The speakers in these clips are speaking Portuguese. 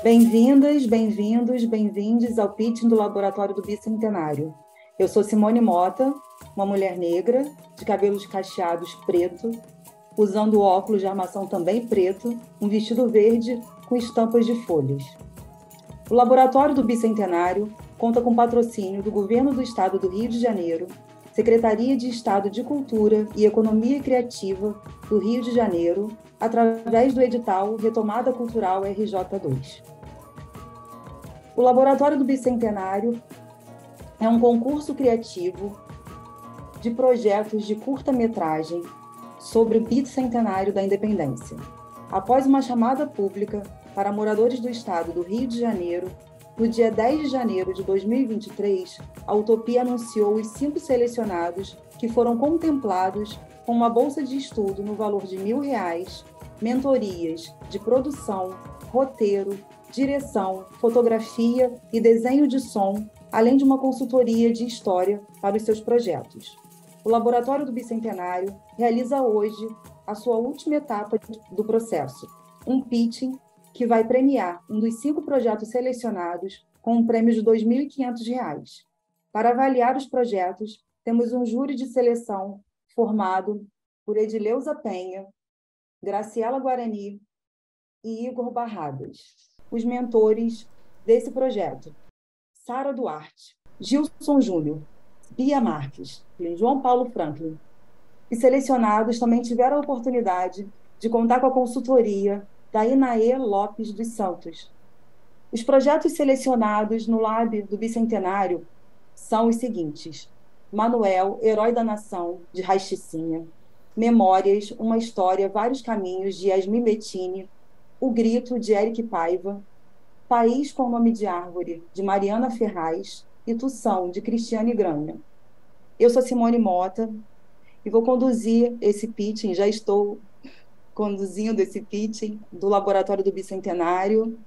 Bem-vindas, bem-vindos, bem-vindes ao pitching do Laboratório do Bicentenário. Eu sou Simone Mota, uma mulher negra, de cabelos cacheados preto, usando óculos de armação também preto, um vestido verde com estampas de folhas. O Laboratório do Bicentenário conta com patrocínio do Governo do Estado do Rio de Janeiro, Secretaria de Estado de Cultura e Economia Criativa do Rio de Janeiro, através do edital Retomada Cultural RJ2. O Laboratório do Bicentenário é um concurso criativo de projetos de curta-metragem sobre o bicentenário da independência. Após uma chamada pública para moradores do estado do Rio de Janeiro, no dia 10 de janeiro de 2023, a Utopia anunciou os 5 selecionados que foram contemplados com uma bolsa de estudo no valor de R$ 1.000, mentorias de produção, roteiro, direção, fotografia e desenho de som, além de uma consultoria de história para os seus projetos. O Laboratório do Bicentenário realiza hoje a sua última etapa do processo, um pitching que vai premiar um dos 5 projetos selecionados com um prêmio de R$ 2.500. Para avaliar os projetos, temos um júri de seleção formado por Edileuza Penha, Graciela Guarani e Igor Barradas. Os mentores desse projeto: Sara Duarte, Gilson Júnior, Bia Marques, João Paulo Franklin. E selecionados também tiveram a oportunidade de contar com a consultoria da Inaê Lopes dos Santos. Os projetos selecionados no Lab do Bicentenário são os seguintes: Manuel, Herói da Nação, de Rasticinha; Memórias, uma História, Vários Caminhos, de Yasmin Bettini; O Grito, de Eric Paiva; País com Nome de Árvore, de Mariana Ferraz; e Tução, de Cristiane Granha. Eu sou Simone Mota e vou conduzir esse pitching, já estou conduzindo esse pitching do Laboratório do Bicentenário.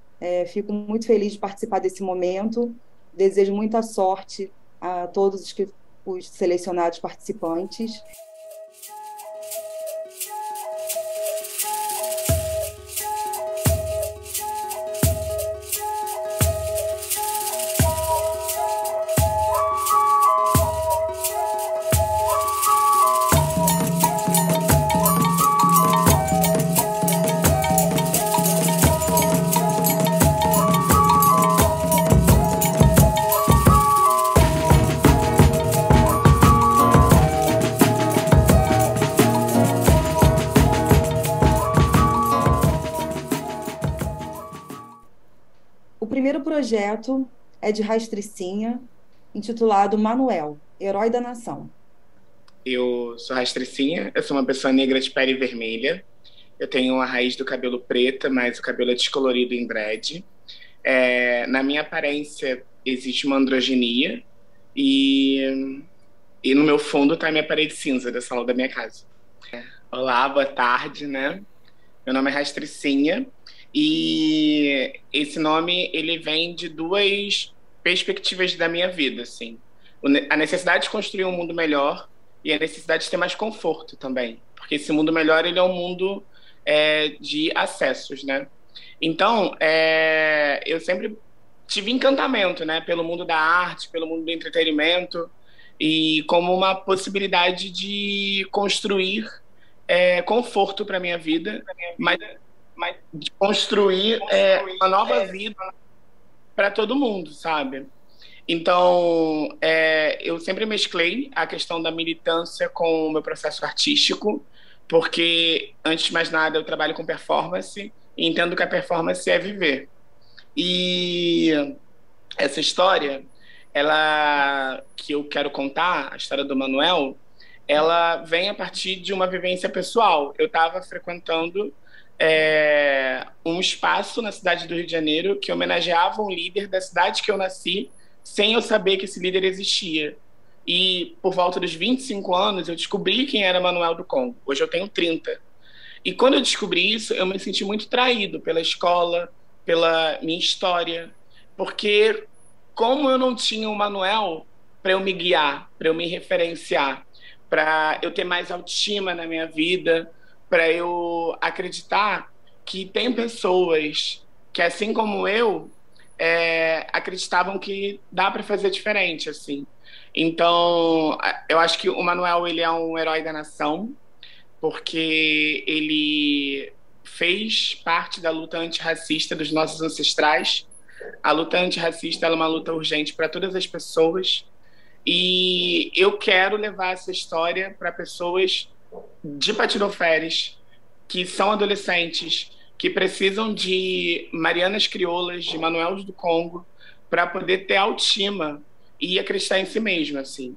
Fico muito feliz de participar desse momento. Desejo muita sorte a todos os selecionados participantes. O primeiro projeto é de Rastricinha, intitulado Manuel, Herói da Nação. Eu sou Rastricinha, eu sou uma pessoa negra de pele vermelha. Eu tenho a raiz do cabelo preta, mas o cabelo é descolorido em dread. Na minha aparência existe uma androginia e no meu fundo está a minha parede cinza da sala da minha casa. Olá, boa tarde, né? Meu nome é Rastricinha. E esse nome, ele vem de 2 perspectivas da minha vida, assim. A necessidade de construir um mundo melhor e a necessidade de ter mais conforto também. Porque esse mundo melhor, ele é um mundo de acessos, né? Então, eu sempre tive encantamento, né? Pelo mundo da arte, pelo mundo do entretenimento, e como uma possibilidade de construir conforto para minha vida, mas de construir uma nova vida para todo mundo, sabe? Então, eu sempre mesclei a questão da militância com o meu processo artístico, porque, antes de mais nada, eu trabalho com performance e entendo que a performance é viver. E essa história, que eu quero contar, a história do Manuel, ela vem a partir de uma vivência pessoal. Eu estava frequentando um espaço na cidade do Rio de Janeiro que homenageava um líder da cidade que eu nasci, sem eu saber que esse líder existia. E por volta dos 25 anos eu descobri quem era Manuel do Congo. Hoje eu tenho 30. E quando eu descobri isso, eu me senti muito traído pela escola, pela minha história, porque como eu não tinha o Manuel para eu me guiar, para eu me referenciar, para eu ter mais autoestima na minha vida, para eu acreditar que tem pessoas que, assim como eu, acreditavam que dá para fazer diferente, assim. Então, eu acho que o Manuel, ele é um herói da nação, porque ele fez parte da luta antirracista dos nossos ancestrais. A luta antirracista ela é uma luta urgente para todas as pessoas, e eu quero levar essa história para pessoas de Patidoferes, que são adolescentes, que precisam de Marianas Crioulas, de Manuels do Congo, para poder ter autoestima e acreditar em si mesmo, assim.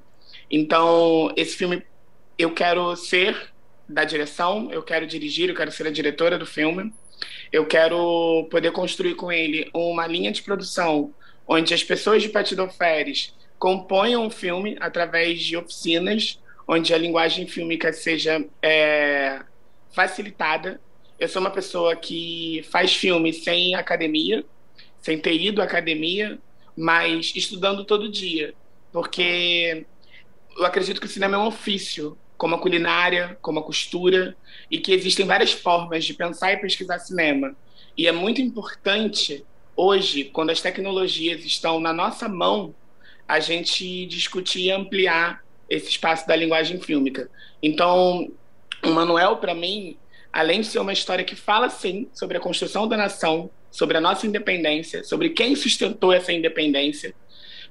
Então, esse filme, eu quero ser da direção, eu quero dirigir, eu quero ser a diretora do filme, eu quero poder construir com ele uma linha de produção onde as pessoas de Patidoferes componham um filme através de oficinas, onde a linguagem fílmica seja facilitada. Eu sou uma pessoa que faz filme sem academia, sem ter ido à academia, mas estudando todo dia, porque eu acredito que o cinema é um ofício, como a culinária, como a costura, e que existem várias formas de pensar e pesquisar cinema. E é muito importante, hoje, quando as tecnologias estão na nossa mão, a gente discutir e ampliar esse espaço da linguagem fílmica. Então, o Manuel, para mim, além de ser uma história que fala, sim, sobre a construção da nação, sobre a nossa independência, sobre quem sustentou essa independência,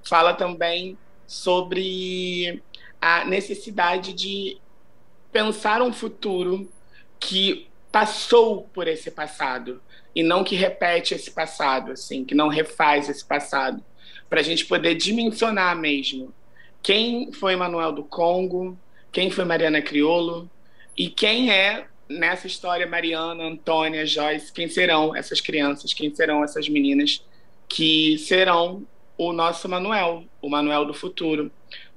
fala também sobre a necessidade de pensar um futuro que passou por esse passado e não que repete esse passado, assim, que não refaz esse passado, para a gente poder dimensionar mesmo quem foi Manuel do Congo, quem foi Mariana Criolo e quem é nessa história Mariana, Antônia, Joyce, quem serão essas crianças, quem serão essas meninas que serão o nosso Manuel, o Manuel do futuro,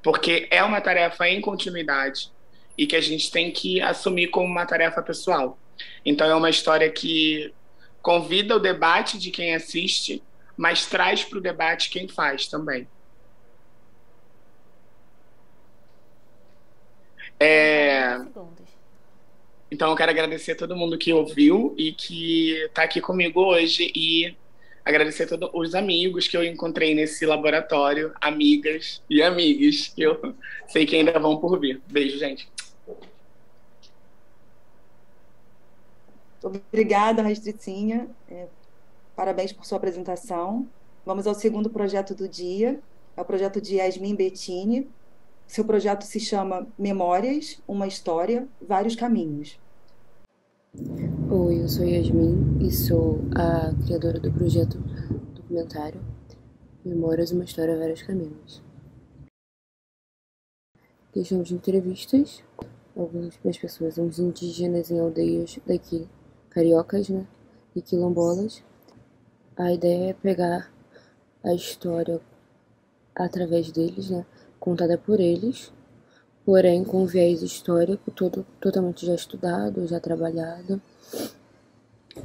porque é uma tarefa em continuidade e que a gente tem que assumir como uma tarefa pessoal. Então é uma história que convida o debate de quem assiste, mas traz para o debate quem faz também. Então eu quero agradecer a todo mundo que ouviu e que está aqui comigo hoje e agradecer a todos os amigos que eu encontrei nesse laboratório, amigas e amigos que eu sei que ainda vão por vir. Beijo, gente. Obrigada, Rastricinha. Parabéns por sua apresentação. Vamos ao segundo projeto do dia. É o projeto de Yasmin Bettini. Seu projeto se chama Memórias, uma história, vários caminhos. Oi, eu sou Yasmin e sou a criadora do projeto documentário Memórias, uma história, vários caminhos. Questão de entrevistas, algumas pessoas, uns indígenas em aldeias daqui, cariocas, né, e quilombolas. A ideia é pegar a história através deles, né, contada por eles, porém com viés histórico todo totalmente já estudado, já trabalhado,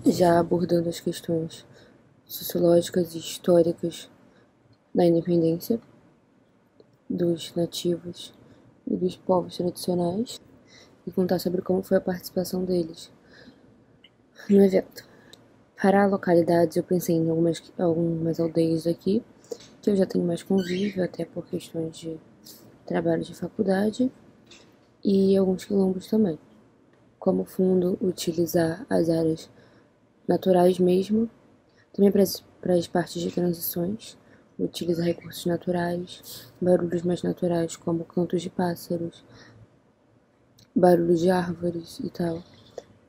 já abordando as questões sociológicas e históricas da independência dos nativos e dos povos tradicionais e contar sobre como foi a participação deles no evento. Para localidades, eu pensei em algumas aldeias daqui, que eu já tenho mais convívio, até por questões de trabalho de faculdade, e alguns quilombos também. Como fundo, utilizar as áreas naturais mesmo, também para as partes de transições, utilizar recursos naturais, barulhos mais naturais, como cantos de pássaros, barulhos de árvores e tal,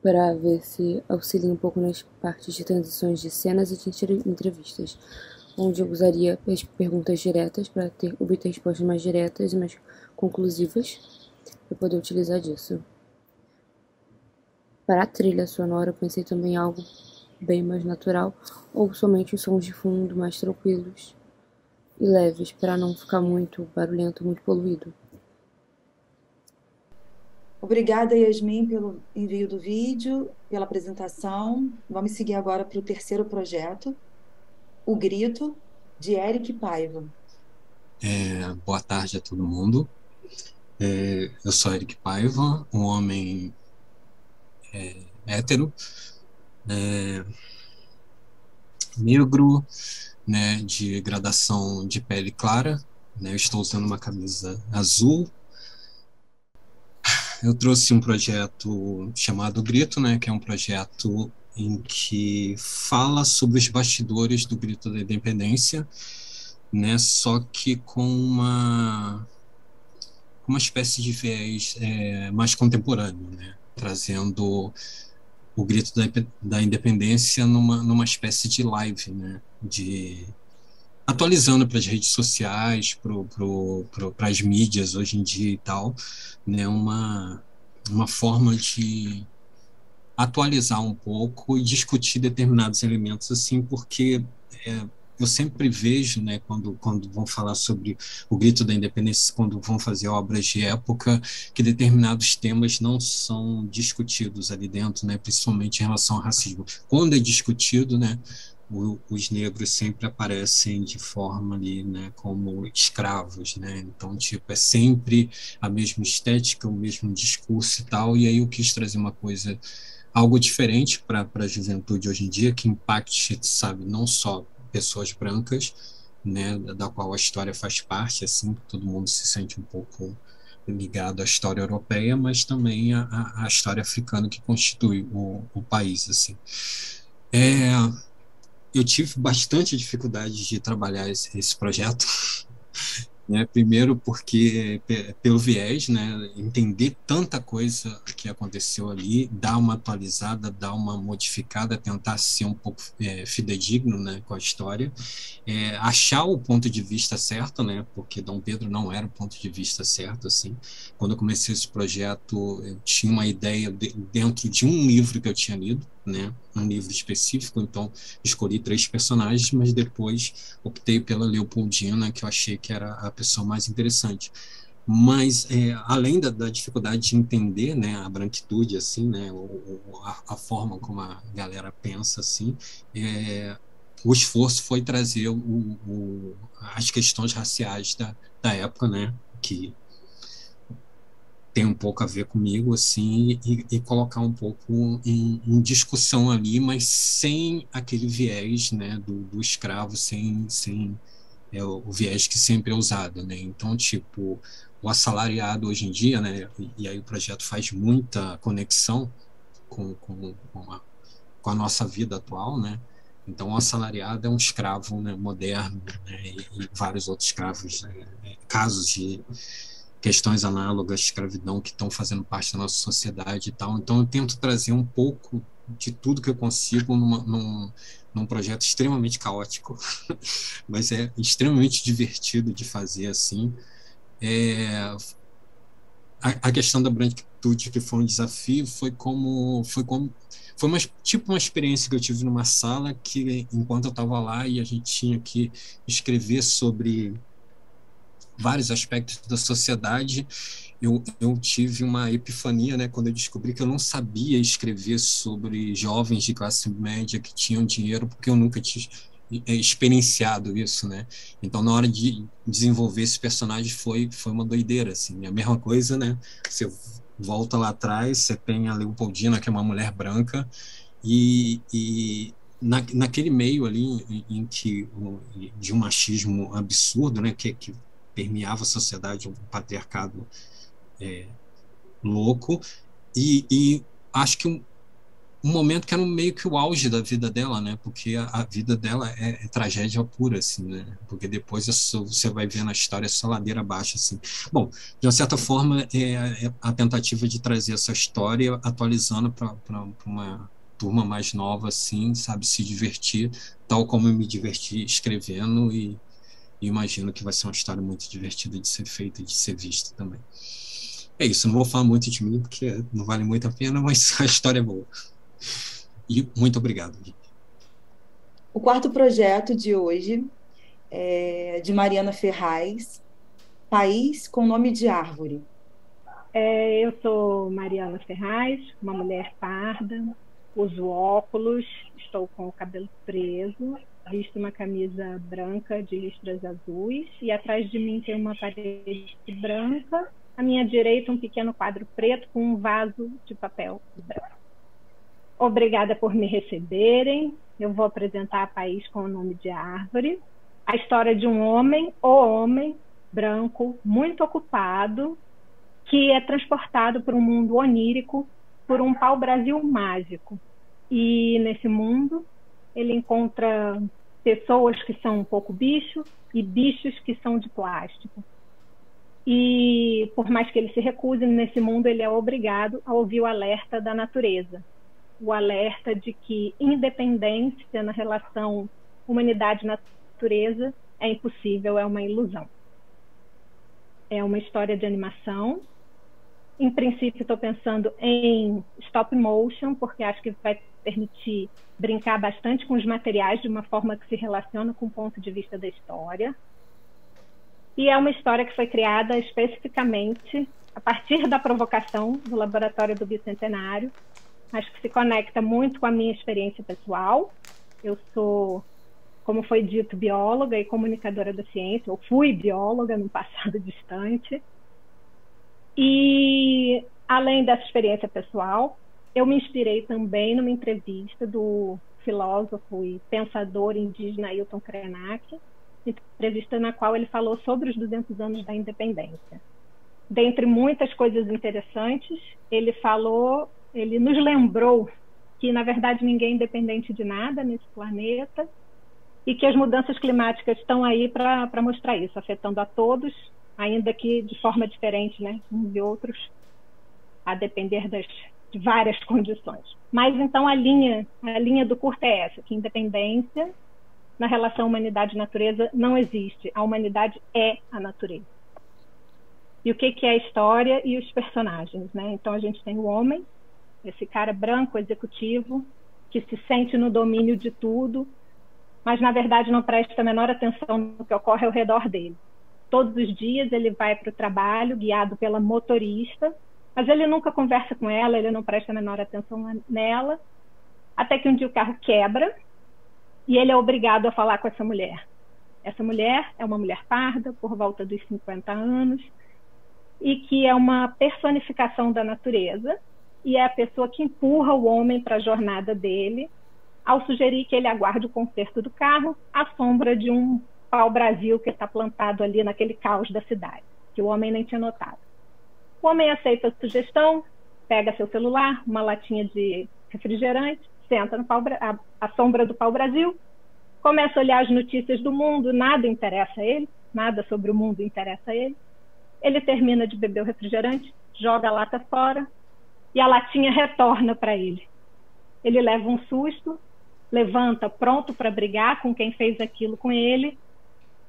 para ver se auxilia um pouco nas partes de transições de cenas e de entrevistas, onde eu usaria as perguntas diretas para obter respostas mais diretas e mais conclusivas, para poder utilizar disso. Para a trilha sonora, eu pensei também em algo bem mais natural, ou somente os sons de fundo mais tranquilos e leves, para não ficar muito barulhento, muito poluído. Obrigada, Yasmin, pelo envio do vídeo, pela apresentação. Vamos seguir agora para o terceiro projeto, O Grito, de Eric Paiva. Boa tarde a todo mundo. Eu sou Eric Paiva, um homem hétero, negro, né, de gradação de pele clara, né, eu estou usando uma camisa azul. Eu trouxe um projeto chamado Grito, né, que é um projeto em que fala sobre os bastidores do Grito da Independência, né, só que com uma espécie de viés mais contemporâneo, né, trazendo o Grito da Independência numa espécie de live, né, atualizando para as redes sociais, para as mídias hoje em dia e tal, né, uma forma de atualizar um pouco e discutir determinados elementos, assim, porque eu sempre vejo, né, quando vão falar sobre o Grito da Independência, quando vão fazer obras de época, que determinados temas não são discutidos ali dentro, né, principalmente em relação ao racismo. Quando é discutido, né, os negros sempre aparecem de forma ali, né, como escravos, né, então, tipo, é sempre a mesma estética, o mesmo discurso e tal, e aí eu quis trazer uma coisa, algo diferente para a juventude hoje em dia, que impacte, sabe, não só pessoas brancas, né, da qual a história faz parte, assim, todo mundo se sente um pouco ligado à história europeia, mas também à história africana que constitui o país, assim. Eu tive bastante dificuldade de trabalhar esse projeto, né? Primeiro porque pelo viés, né? Entender tanta coisa que aconteceu ali, dar uma atualizada, dar uma modificada, tentar ser um pouco fidedigno, né, com a história, achar o ponto de vista certo, né? Porque Dom Pedro não era o ponto de vista certo, assim. Quando eu comecei esse projeto, eu tinha uma ideia dentro de um livro que eu tinha lido, né? Um livro específico, então escolhi 3 personagens, mas depois optei pela Leopoldina, que eu achei que era a pessoa mais interessante. Mas além da dificuldade de entender, né, a branquitude, assim, né, a forma como a galera pensa, assim, o esforço foi trazer as questões raciais da época, né, que tem um pouco a ver comigo, assim, e colocar um pouco em discussão ali, mas sem aquele viés, né, do escravo, sem o viés que sempre é usado, né? Então, tipo, o assalariado hoje em dia, né, e aí o projeto faz muita conexão com a nossa vida atual, né? Então, o assalariado é um escravo, né, moderno, né, e vários outros escravos, casos de questões análogas à escravidão que estão fazendo parte da nossa sociedade e tal. Então, eu tento trazer um pouco de tudo que eu consigo num projeto extremamente caótico, mas é extremamente divertido de fazer assim. A questão da branquitude, que foi um desafio, foi tipo uma experiência que eu tive numa sala que, enquanto eu estava lá e a gente tinha que escrever sobre vários aspectos da sociedade, eu tive uma epifania, né, quando eu descobri que eu não sabia escrever sobre jovens de classe média que tinham dinheiro, porque eu nunca tinha experienciado isso, né? Então, na hora de desenvolver esse personagem foi uma doideira, assim. A mesma coisa, né? Você volta lá atrás, você tem a Leopoldina, que é uma mulher branca, naquele meio ali em que de um machismo absurdo, né, que permeava a sociedade, um patriarcado louco, e acho que um momento que era meio que o auge da vida dela, né? Porque a vida dela é tragédia pura, assim, né? Porque depois você vai ver na história essa ladeira abaixo, assim. Bom, de uma certa forma, é a tentativa de trazer essa história atualizando para uma turma mais nova, assim, sabe? Se divertir, tal como eu me diverti escrevendo, e imagino que vai ser uma história muito divertida de ser feita e de ser vista também. É isso, não vou falar muito de mim, porque não vale muito a pena, mas a história é boa. E muito obrigado. O quarto projeto de hoje é de Mariana Ferraz, País com Nome de Árvore. Eu sou Mariana Ferraz, uma mulher parda, uso óculos, estou com o cabelo preso, visto uma camisa branca de listras azuis e atrás de mim tem uma parede branca, à minha direita um pequeno quadro preto com um vaso de papel branco. Obrigada por me receberem. eu vou apresentar a País com o Nome de Árvore, a história de um homem, o homem branco, muito ocupado, que é transportado para um mundo onírico por um pau-brasil mágico. E nesse mundo ele encontra pessoas que são um pouco bicho e bichos que são de plástico. E por mais que ele se recuse, nesse mundo ele é obrigado a ouvir o alerta da natureza. O alerta de que independência na relação humanidade-natureza é impossível, é uma ilusão. É uma história de animação. Em princípio, estou pensando em stop motion, porque acho que vai permitir brincar bastante com os materiais de uma forma que se relaciona com o ponto de vista da história. E é uma história que foi criada especificamente a partir da provocação do Laboratório do Bicentenário. Acho que se conecta muito com a minha experiência pessoal. Eu sou, como foi dito, bióloga e comunicadora da ciência. Eu fui bióloga no passado distante. E, além dessa experiência pessoal, eu me inspirei também numa entrevista do filósofo e pensador indígena Ailton Krenak, entrevista na qual ele falou sobre os 200 anos da independência. Dentre muitas coisas interessantes, ele nos lembrou que, na verdade, ninguém é independente de nada nesse planeta e que as mudanças climáticas estão aí para mostrar isso, afetando a todos, ainda que de forma diferente, né, uns e outros, a depender de várias condições. Mas, então, a linha do curto é essa, que independência na relação humanidade-natureza não existe. A humanidade é a natureza. E o que é a história e os personagens, né? Então, a gente tem o homem, esse cara branco, executivo, que se sente no domínio de tudo, mas, na verdade, não presta a menor atenção no que ocorre ao redor dele. Todos os dias ele vai para o trabalho, guiado pela motorista, mas ele nunca conversa com ela, ele não presta a menor atenção nela, até que um dia o carro quebra e ele é obrigado a falar com essa mulher. Essa mulher é uma mulher parda, por volta dos 50 anos, e que é uma personificação da natureza, e é a pessoa que empurra o homem para a jornada dele, ao sugerir que ele aguarde o conserto do carro à sombra de um pau-brasil que está plantado ali naquele caos da cidade, que o homem nem tinha notado. O homem aceita a sugestão, pega seu celular, uma latinha de refrigerante, senta à sombra do pau-brasil, começa a olhar as notícias do mundo, nada interessa a ele, nada sobre o mundo interessa a ele. Ele termina de beber o refrigerante, joga a lata fora e a latinha retorna para ele. Ele leva um susto, levanta pronto para brigar com quem fez aquilo com ele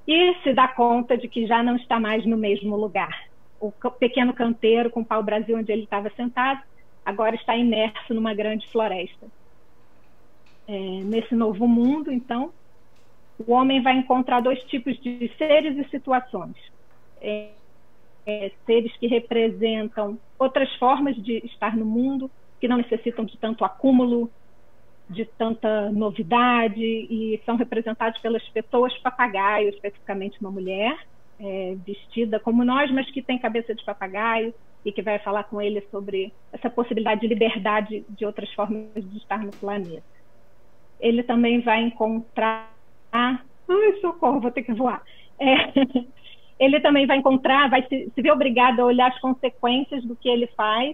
e se dá conta de que já não está mais no mesmo lugar. O pequeno canteiro com o pau-brasil onde ele estava sentado agora está imerso numa grande floresta. Nesse novo mundo, então, o homem vai encontrar dois tipos de seres e situações. Seres que representam outras formas de estar no mundo, que não necessitam de tanto acúmulo, de tanta novidade, e são representados pelas pessoas papagaio, especificamente uma mulher, vestida como nós, mas que tem cabeça de papagaio, e que vai falar com ele sobre essa possibilidade de liberdade de outras formas de estar no planeta. Ele também vai encontrar... Ai, socorro, vou ter que voar. Ele também vai encontrar, vai se ver obrigado a olhar as consequências do que ele faz,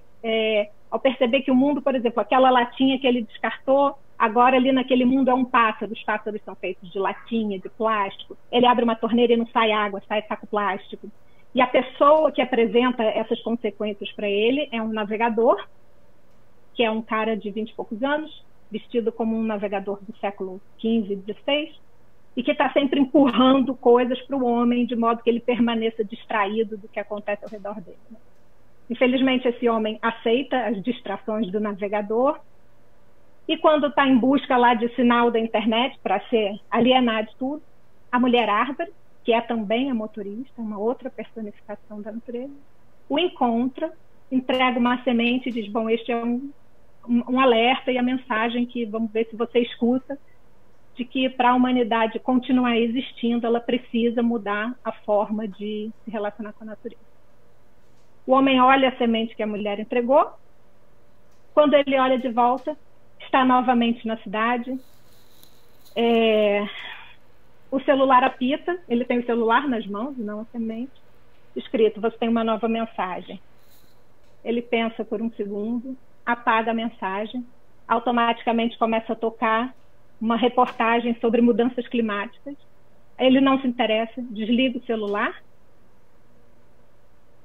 ao perceber que o mundo, por exemplo, aquela latinha que ele descartou, agora ali naquele mundo é um pássaro. Os pássaros são feitos de latinha, de plástico. Ele abre uma torneira e não sai água, sai saco plástico. E a pessoa que apresenta essas consequências para ele é um navegador, que é um cara de 20 e poucos anos, vestido como um navegador do século XV, XVI, e que está sempre empurrando coisas para o homem, de modo que ele permaneça distraído do que acontece ao redor dele. Infelizmente, esse homem aceita as distrações do navegador, e quando está em busca lá de sinal da internet para se alienar de tudo, a mulher árvore, que é também a motorista, uma outra personificação da natureza, o encontra, entrega uma semente e diz, bom, este é um alerta e a mensagem que, vamos ver se você escuta, de que para a humanidade continuar existindo, ela precisa mudar a forma de se relacionar com a natureza. O homem olha a semente que a mulher entregou, quando ele olha de volta, está novamente na cidade, O celular apita, ele tem o celular nas mãos, não a semente, escrito: você tem uma nova mensagem. Ele pensa por um segundo, apaga a mensagem, automaticamente começa a tocar uma reportagem sobre mudanças climáticas. Ele não se interessa, desliga o celular,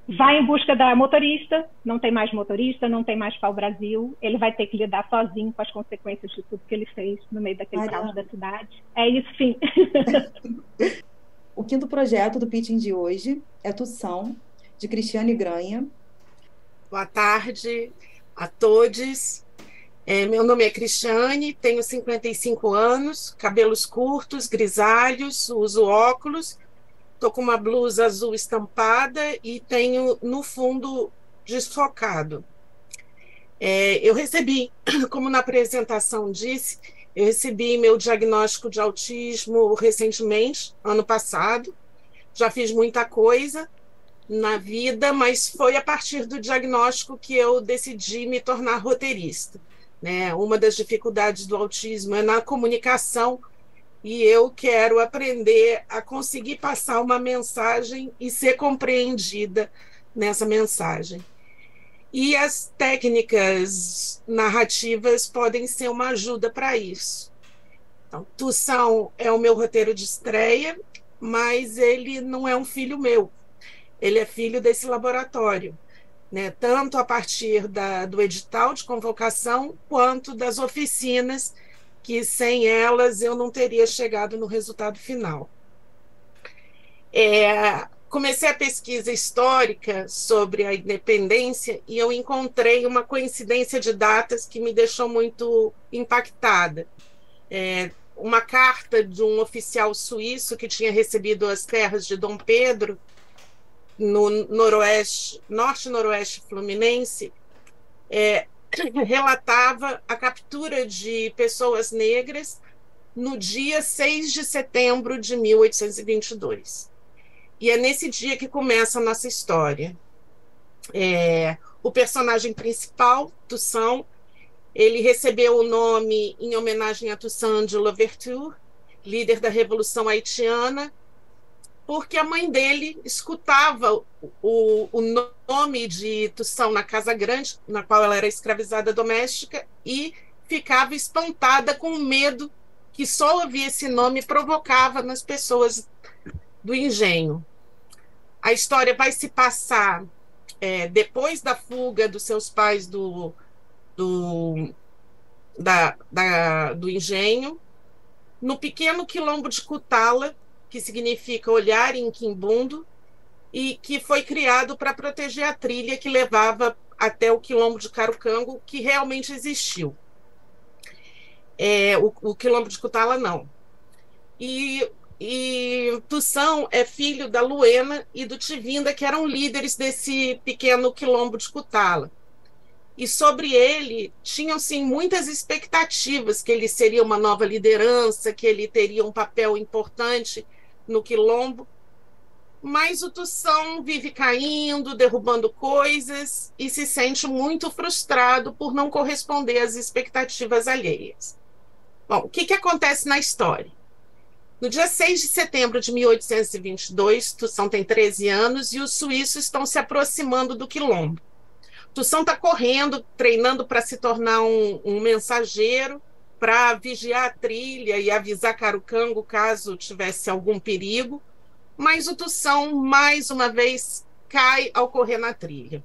vai em busca da motorista, não tem mais motorista, não tem mais pau-brasil, ele vai ter que lidar sozinho com as consequências de tudo que ele fez no meio daquele caos da cidade. É isso, fim. O quinto projeto do pitching de hoje é Tução, de Cristiane Granha. Boa tarde a todos. Meu nome é Cristiane, tenho 55 anos, cabelos curtos, grisalhos, uso óculos. Estou com uma blusa azul estampada e tenho no fundo desfocado. Eu recebi, como na apresentação disse, eu recebi meu diagnóstico de autismo recentemente, ano passado. Já fiz muita coisa na vida, mas foi a partir do diagnóstico que eu decidi me tornar roteirista, né? Uma das dificuldades do autismo é na comunicação, e eu quero aprender a conseguir passar uma mensagem e ser compreendida nessa mensagem. E as técnicas narrativas podem ser uma ajuda para isso. Então, Tução é o meu roteiro de estreia, mas ele não é um filho meu. Ele é filho desse laboratório, né? Tanto a partir do edital de convocação, quanto das oficinas, que sem elas eu não teria chegado no resultado final. Comecei a pesquisa histórica sobre a independência e eu encontrei uma coincidência de datas que me deixou muito impactada. Uma carta de um oficial suíço que tinha recebido as terras de Dom Pedro, no norte-noroeste fluminense, relatava a captura de pessoas negras no dia 6 de setembro de 1822. E é nesse dia que começa a nossa história. O personagem principal, Tução, ele recebeu o nome em homenagem a Toussaint de Louverture, líder da Revolução Haitiana, porque a mãe dele escutava o nome de Tução na Casa Grande, na qual ela era escravizada doméstica, e ficava espantada com o medo que só ouvir esse nome provocava nas pessoas do engenho. A história vai se passar depois da fuga dos seus pais do engenho, no pequeno quilombo de Cutala, que significa olhar em Quimbundo, e que foi criado para proteger a trilha que levava até o quilombo de Carucango, que realmente existiu. O quilombo de Cutala não. E Tução é filho da Luena e do Tivinda, que eram líderes desse pequeno quilombo de Cutala. E sobre ele tinham sim muitas expectativas, que ele seria uma nova liderança, que ele teria um papel importante no quilombo, mas o Tução vive caindo, derrubando coisas e se sente muito frustrado por não corresponder às expectativas alheias. Bom, o que acontece na história? No dia 6 de setembro de 1822, Tução tem 13 anos e os suíços estão se aproximando do quilombo. Tução está correndo, treinando para se tornar um mensageiro, para vigiar a trilha e avisar Carucango caso tivesse algum perigo, mas o Tução, mais uma vez, cai ao correr na trilha.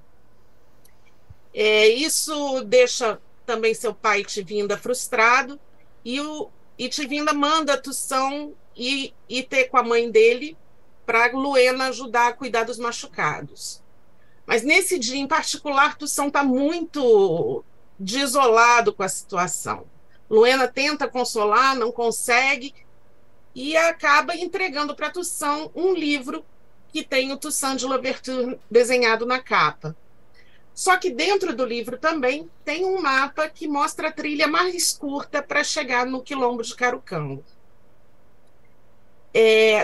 Isso deixa também seu pai, Tivinda, frustrado, e Tivinda manda Tução ir ter com a mãe dele para Luena ajudar a cuidar dos machucados. Mas nesse dia em particular, Tução está muito desolado com a situação. Luena tenta consolar, não consegue, e acaba entregando para Tução um livro que tem o Toussaint de Louverture desenhado na capa. Só que dentro do livro também tem um mapa que mostra a trilha mais curta para chegar no quilombo de Carucango.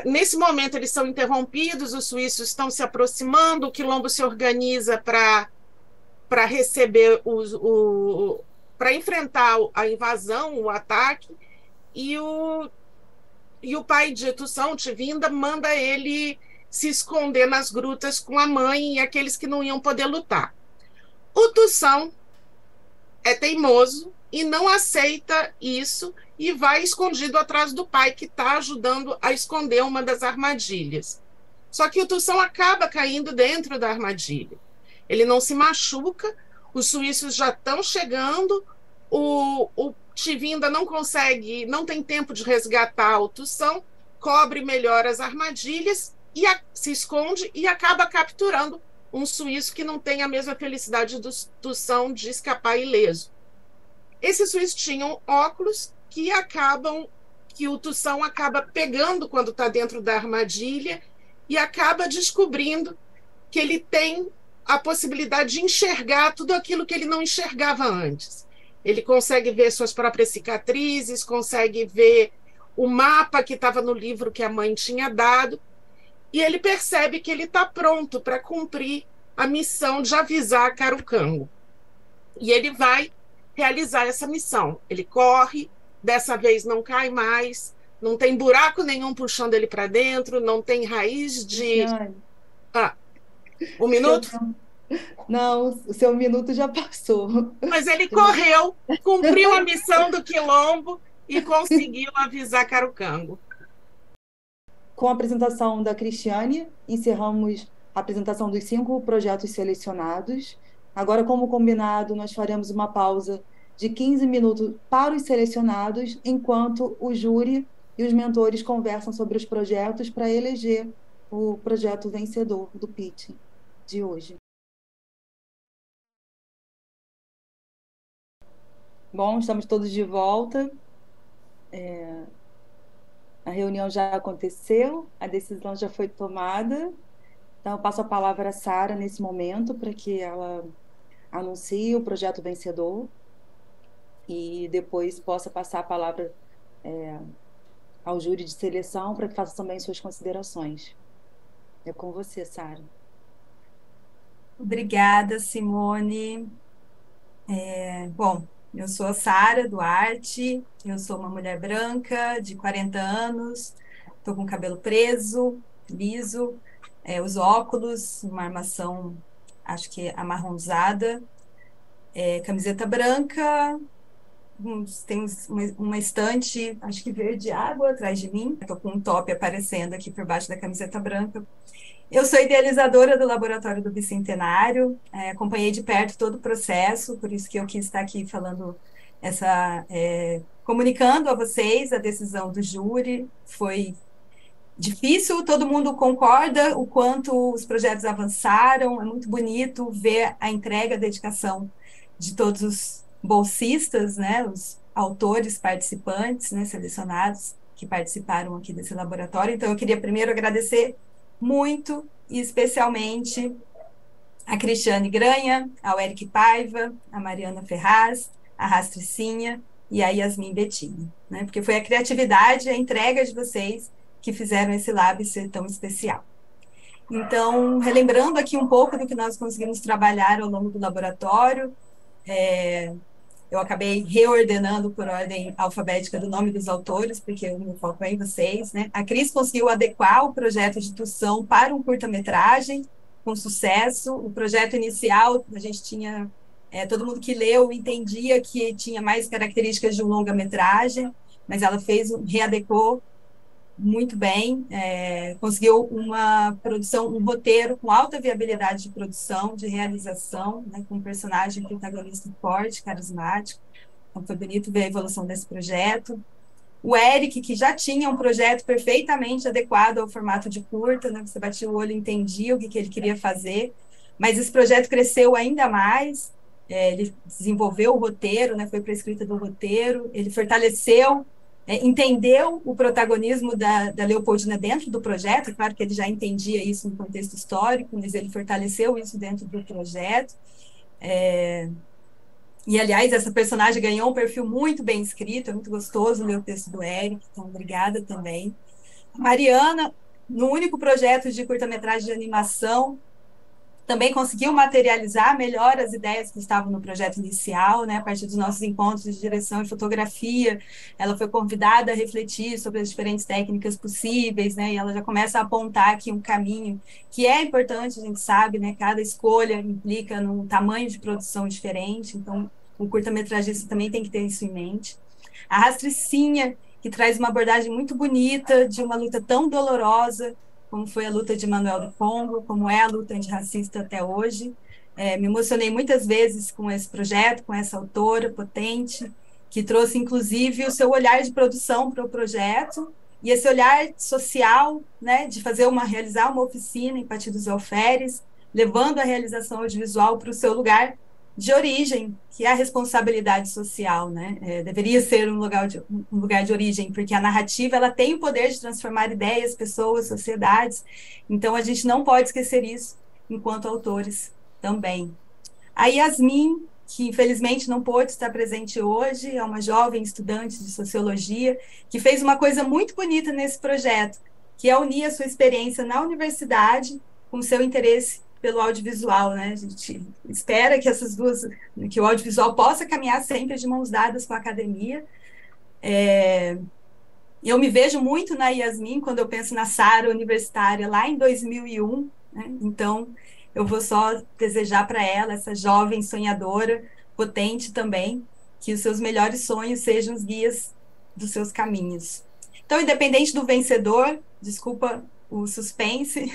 Nesse momento eles são interrompidos, os suíços estão se aproximando, o quilombo se organiza para receber para enfrentar a invasão, o ataque, e o pai de Tução, Tivinda, manda ele se esconder nas grutas com a mãe e aqueles que não iam poder lutar. O Tução é teimoso e não aceita isso e vai escondido atrás do pai, que está ajudando a esconder uma das armadilhas. Só que o Tução acaba caindo dentro da armadilha. Ele não se machuca, os suíços já estão chegando, o Tivinda não consegue, não tem tempo de resgatar o Tução, cobre melhor as armadilhas e se esconde e acaba capturando um suíço que não tem a mesma felicidade do Tução de escapar ileso. Esses suíços tinham óculos que o Tução acaba pegando quando está dentro da armadilha e acaba descobrindo que ele tem a possibilidade de enxergar tudo aquilo que ele não enxergava antes. Ele consegue ver suas próprias cicatrizes, consegue ver o mapa que estava no livro que a mãe tinha dado, e ele percebe que ele está pronto para cumprir a missão de avisar Carucango. E ele vai realizar essa missão. Ele corre, dessa vez não cai mais, não tem buraco nenhum puxando ele para dentro, não tem raiz de... Um minuto? Não, o seu minuto já passou. Mas ele correu, cumpriu a missão do Quilombo e conseguiu avisar Carucango. Com a apresentação da Cristiane, encerramos a apresentação dos 5 projetos selecionados. Agora, como combinado, nós faremos uma pausa de 15 minutos para os selecionados, enquanto o júri e os mentores conversam sobre os projetos para eleger o projeto vencedor do pitch de hoje. Bom, estamos todos de volta. A reunião já aconteceu, a decisão já foi tomada. Então, eu passo a palavra a Sara nesse momento para que ela anuncie o projeto vencedor e depois possa passar a palavra ao júri de seleção para que faça também suas considerações. É com você, Sara. Obrigada, Simone. Bom, eu sou a Sara Duarte, eu sou uma mulher branca de 40 anos, estou com o cabelo preso, liso, os óculos, uma armação, acho que amarronzada, camiseta branca, tem uma estante, acho que verde água atrás de mim, estou com um top aparecendo aqui por baixo da camiseta branca. Eu sou idealizadora do Laboratório do Bicentenário, acompanhei de perto todo o processo, por isso que eu quis estar aqui falando comunicando a vocês a decisão do júri. Foi difícil, todo mundo concorda o quanto os projetos avançaram, é muito bonito ver a entrega, a dedicação de todos os bolsistas, né, os autores participantes, né, selecionados, que participaram aqui desse laboratório. Então, eu queria primeiro agradecer muito, e especialmente a Cristiane Granha, ao Eric Paiva, a Mariana Ferraz, a Rastricinha e a Yasmin Bettini, né? Porque foi a criatividade, a entrega de vocês que fizeram esse lab ser tão especial. Então, relembrando aqui um pouco do que nós conseguimos trabalhar ao longo do laboratório, eu acabei reordenando por ordem alfabética do nome dos autores, porque o meu foco é em vocês, né? A Cris conseguiu adequar o projeto de Tução para um curta-metragem, com sucesso. O projeto inicial, a gente tinha... todo mundo que leu entendia que tinha mais características de um longa-metragem, mas ela readecou muito bem, conseguiu uma produção, um roteiro com alta viabilidade de produção, de realização, né, com um personagem protagonista forte, carismático. Então, foi bonito ver a evolução desse projeto. O Eric, que já tinha um projeto perfeitamente adequado ao formato de curta, né, você batia o olho e entendia o que ele queria fazer, mas esse projeto cresceu ainda mais. Ele desenvolveu o roteiro, né, foi para a escrita do roteiro, ele fortaleceu, entendeu o protagonismo da Leopoldina dentro do projeto. Claro que ele já entendia isso no contexto histórico, mas ele fortaleceu isso dentro do projeto. E, aliás, essa personagem ganhou um perfil muito bem escrito, é muito gostoso ler o texto do Eric, então obrigada também. A Mariana, no único projeto de curta-metragem de animação, também conseguiu materializar melhor as ideias que estavam no projeto inicial, né? A partir dos nossos encontros de direção e fotografia, ela foi convidada a refletir sobre as diferentes técnicas possíveis, né? E ela já começa a apontar aqui um caminho que é importante, a gente sabe, né? Cada escolha implica num tamanho de produção diferente, então o curta-metragista também tem que ter isso em mente. A Rastricinha, que traz uma abordagem muito bonita de uma luta tão dolorosa, como foi a luta de Manuel do Congo, como é a luta antirracista até hoje. Me emocionei muitas vezes com esse projeto, com essa autora potente, que trouxe, inclusive, o seu olhar de produção para o projeto, e esse olhar social, né, de realizar uma oficina em Pati dos Alferes, levando a realização audiovisual para o seu lugar de origem, que é a responsabilidade social, né? Deveria ser um lugar de origem, porque a narrativa ela tem o poder de transformar ideias, pessoas, sociedades. Então a gente não pode esquecer isso enquanto autores também. A Yasmin, que infelizmente não pôde estar presente hoje, é uma jovem estudante de sociologia que fez uma coisa muito bonita nesse projeto, que é unir a sua experiência na universidade com o seu interesse pelo audiovisual, né? A gente espera que o audiovisual possa caminhar sempre de mãos dadas com a academia. Eu me vejo muito na Yasmin quando eu penso na Sara universitária lá em 2001, né? Então eu vou só desejar para ela, essa jovem sonhadora, potente também, que os seus melhores sonhos sejam os guias dos seus caminhos. Então, independente do vencedor, desculpa o suspense,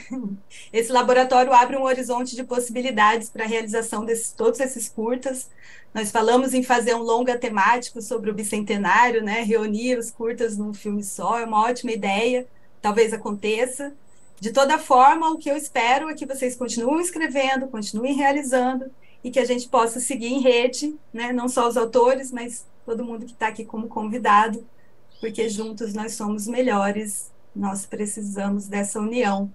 esse laboratório abre um horizonte de possibilidades para a realização de todos esses curtas. Nós falamos em fazer um longa temático sobre o bicentenário, né? Reunir os curtas num filme só, é uma ótima ideia, talvez aconteça. De toda forma, o que eu espero é que vocês continuem escrevendo, continuem realizando, e que a gente possa seguir em rede, né? Não só os autores, mas todo mundo que está aqui como convidado, porque juntos nós somos melhores. Nós precisamos dessa união.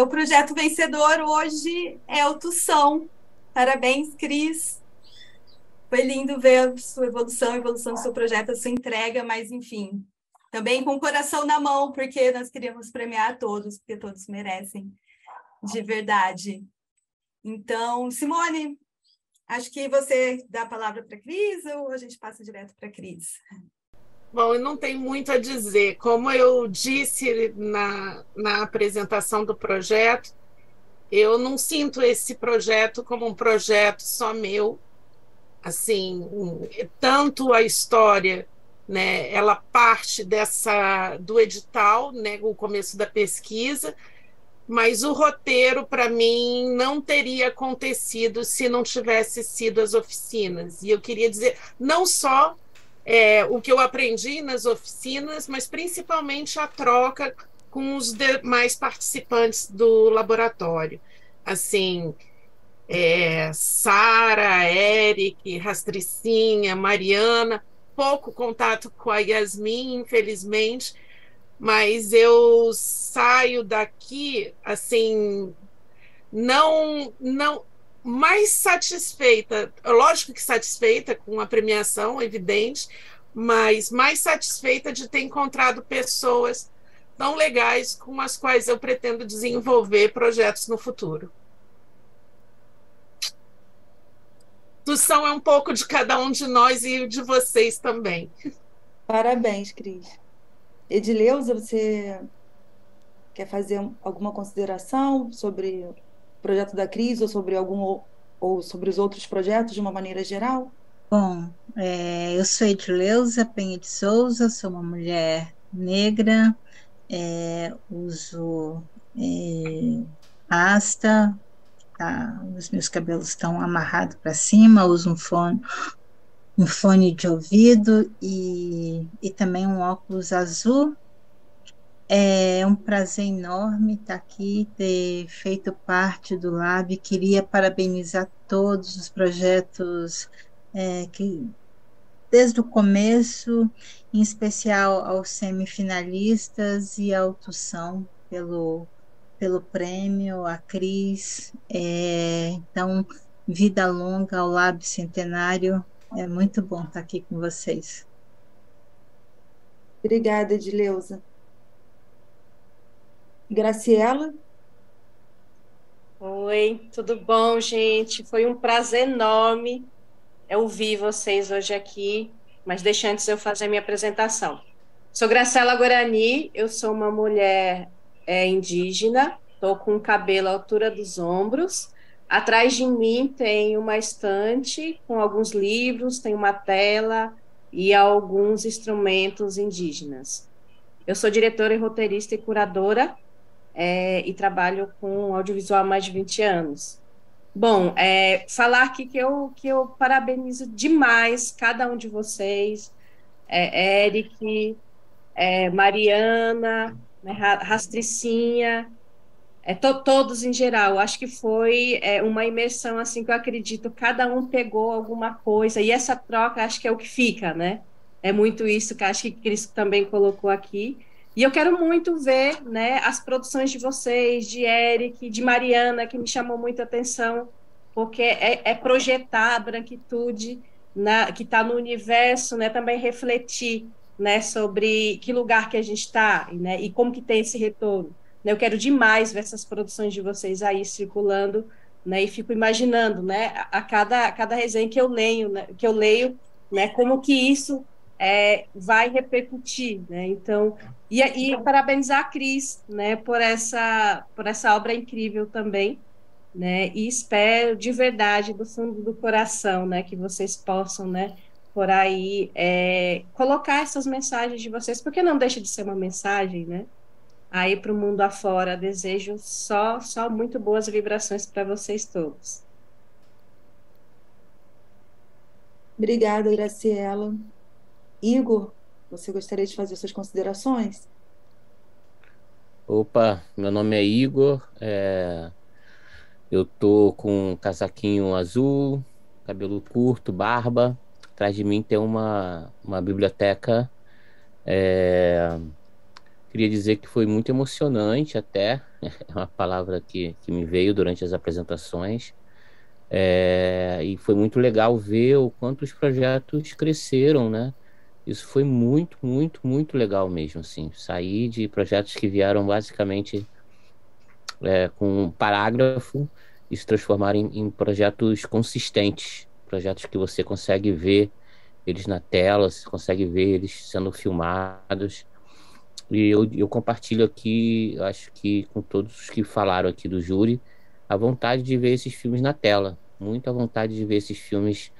O projeto vencedor hoje é o Tução. Parabéns, Cris. Foi lindo ver a sua evolução, a evolução do seu projeto, a sua entrega, mas, enfim, também com o coração na mão, porque nós queríamos premiar todos, porque todos merecem, de verdade. Então, Simone, acho que você dá a palavra para a Cris ou a gente passa direto para a Cris? Bom, eu não tenho muito a dizer. Como eu disse na apresentação do projeto, eu não sinto esse projeto como um projeto só meu. Assim, tanto a história, né, ela parte do edital, né, o começo da pesquisa, mas o roteiro, para mim, não teria acontecido se não tivesse sido as oficinas. E eu queria dizer, não só o que eu aprendi nas oficinas, mas principalmente a troca com os demais participantes do laboratório. Assim, Sara, Eric, Rastricinha, Mariana, pouco contato com a Yasmin, infelizmente, mas eu saio daqui, assim, não mais satisfeita, lógico que satisfeita com a premiação, evidente, mas mais satisfeita de ter encontrado pessoas tão legais com as quais eu pretendo desenvolver projetos no futuro. Tução é um pouco de cada um de nós e de vocês também. Parabéns, Cris. Edileuza, você quer fazer alguma consideração sobre o projeto da Cris ou sobre os outros projetos de uma maneira geral? Bom, eu sou Edileuza Penha de Souza, sou uma mulher negra, uso rasta, tá? Os meus cabelos estão amarrados para cima, uso um fone de ouvido e também um óculos azul. É um prazer enorme estar aqui, ter feito parte do Lab. Queria parabenizar todos os projetos que, desde o começo, em especial aos semifinalistas e ao Tução pelo prêmio, a Cris. Então, vida longa ao Lab Centenário. É muito bom estar aqui com vocês. Obrigada, Edileuza. Graciela? Oi, tudo bom, gente? Foi um prazer enorme ouvir vocês hoje aqui, mas deixa antes eu fazer a minha apresentação. Sou Graciela Guarani, eu sou uma mulher indígena, estou com o cabelo à altura dos ombros. Atrás de mim tem uma estante com alguns livros, tem uma tela e alguns instrumentos indígenas. Eu sou diretora e roteirista e curadora, e trabalho com audiovisual há mais de 20 anos. Bom, falar aqui que eu parabenizo demais cada um de vocês, Eric, Mariana, né, Rastricinha, todos em geral. Acho que foi uma imersão assim que eu acredito, cada um pegou alguma coisa, e essa troca acho que é o que fica, né? É muito isso que acho que Cris também colocou aqui. E eu quero muito ver, né, as produções de vocês, de Eric, de Mariana, que me chamou muita atenção, porque é projetar a branquitude que está no universo, né, também refletir, né, sobre que lugar que a gente está, né, e como que tem esse retorno. Eu quero demais ver essas produções de vocês aí circulando, né, e fico imaginando, né, a cada resenha que eu leio, né, como que isso vai repercutir, né? Então, e parabenizar a Cris, né, por essa obra incrível também, né? E espero de verdade, do fundo do coração, né, que vocês possam, né, por aí colocar essas mensagens de vocês, porque não deixa de ser uma mensagem, né? Aí para o mundo afora. Desejo só muito boas vibrações para vocês todos. Obrigada, Graciela. Igor, você gostaria de fazer suas considerações? Opa, meu nome é Igor, eu tô com um casaquinho azul, cabelo curto, barba. Atrás de mim tem uma biblioteca. Queria dizer que foi muito emocionante até, é uma palavra que me veio durante as apresentações. E foi muito legal ver o quanto os projetos cresceram, né? Isso foi muito, muito, muito legal mesmo, assim. Sair de projetos que vieram basicamente com um parágrafo e se transformarem em projetos consistentes, projetos que você consegue ver eles na tela, você consegue ver eles sendo filmados. E eu compartilho aqui, acho que com todos os que falaram aqui do júri, a vontade de ver esses filmes na tela, muita vontade de ver esses filmes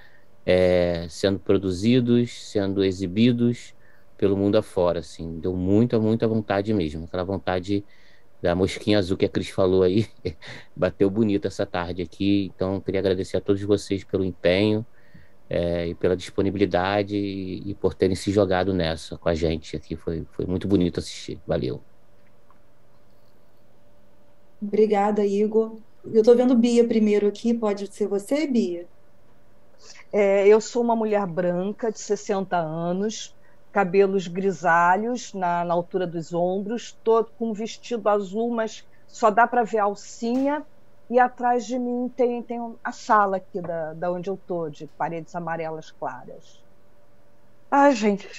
sendo produzidos, sendo exibidos pelo mundo afora, assim, deu muita, muita vontade mesmo, aquela vontade da mosquinha azul que a Cris falou aí, bateu bonito essa tarde aqui. Então queria agradecer a todos vocês pelo empenho e pela disponibilidade e por terem se jogado nessa com a gente aqui, foi muito bonito assistir, valeu. Obrigada, Igor. Eu estou vendo Bia primeiro aqui, pode ser você, Bia? Eu sou uma mulher branca de 60 anos, cabelos grisalhos na altura dos ombros, todo com um vestido azul, mas só dá para ver a alcinha, e atrás de mim tem a sala aqui da onde eu estou, de paredes amarelas claras. Gente,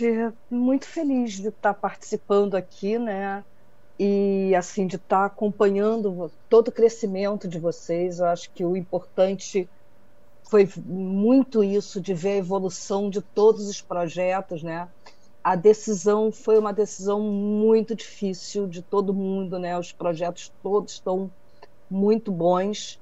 muito feliz de estar participando aqui, né? E assim, de estar acompanhando todo o crescimento de vocês. Eu acho que o importante foi muito isso, de ver a evolução de todos os projetos, né? A decisão foi uma decisão muito difícil de todo mundo, né? Os projetos todos estão muito bons.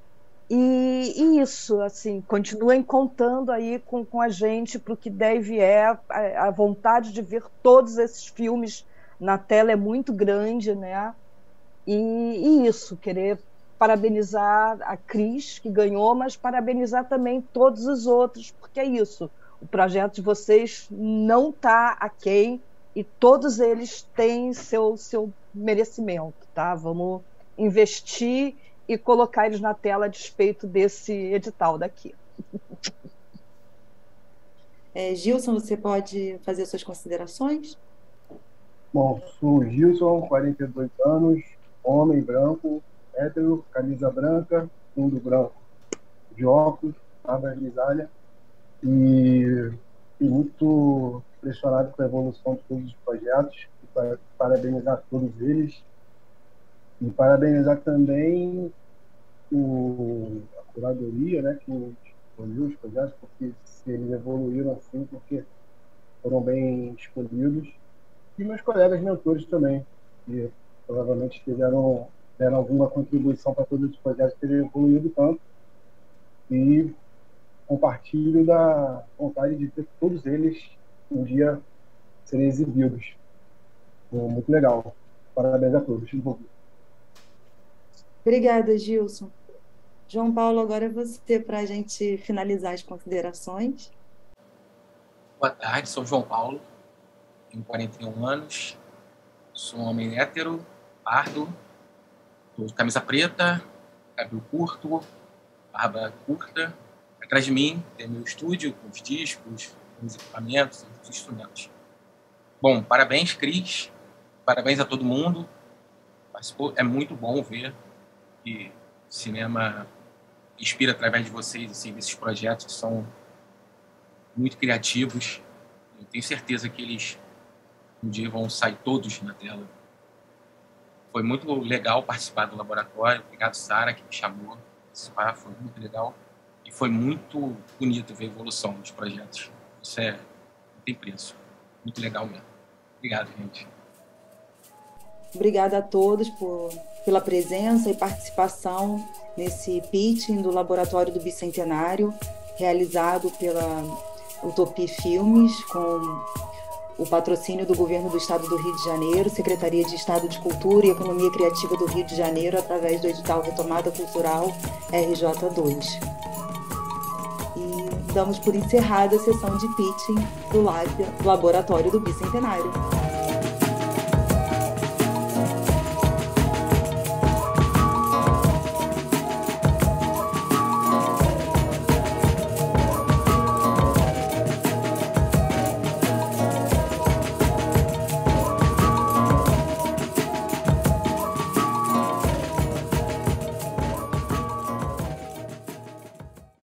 E isso, assim, continuem contando aí com a gente para o que deve a vontade de ver todos esses filmes na tela é muito grande, né? E isso, querer parabenizar a Cris, que ganhou, mas parabenizar também todos os outros, porque é isso, o projeto de vocês não está aquém e todos eles têm seu merecimento, tá? Vamos investir e colocar eles na tela a despeito desse edital daqui. Gilson, você pode fazer suas considerações? Bom, sou Gilson, 42 anos, homem branco, hétero, camisa branca, fundo branco, de óculos, barba grisalha, e muito impressionado com a evolução de todos os projetos, e parabenizar todos eles, e parabenizar também a curadoria, né, que escolheu os projetos, porque se eles evoluíram assim, porque foram bem escolhidos. E meus colegas mentores também, que provavelmente deram alguma contribuição para todos os projetos terem evoluído tanto. E compartilho da vontade de ter todos eles um dia serem exibidos. Muito legal. Parabéns a todos. Obrigada, Gilson. João Paulo, agora é você para a gente finalizar as considerações. Boa tarde, sou João Paulo, tenho 41 anos, sou um homem hétero, pardo, tô de camisa preta, cabelo curto, barba curta. Atrás de mim tem meu estúdio com os discos, com os equipamentos, os instrumentos. Bom, parabéns, Cris, parabéns a todo mundo. É muito bom ver que o cinema inspira através de vocês, assim, desses projetos que são muito criativos. Eu tenho certeza que eles um dia vão sair todos na tela. Foi muito legal participar do laboratório. Obrigado, Sara, que me chamou. Foi muito legal. E foi muito bonito ver a evolução dos projetos. Isso não tem preço. Muito legal mesmo. Obrigado, gente. Obrigada a todos pela presença e participação nesse pitching do Laboratório do Bicentenário, realizado pela Utopi Filmes, com o patrocínio do Governo do Estado do Rio de Janeiro, Secretaria de Estado de Cultura e Economia Criativa do Rio de Janeiro, através do edital Retomada Cultural RJ2. E damos por encerrada a sessão de pitching do Laboratório do Bicentenário.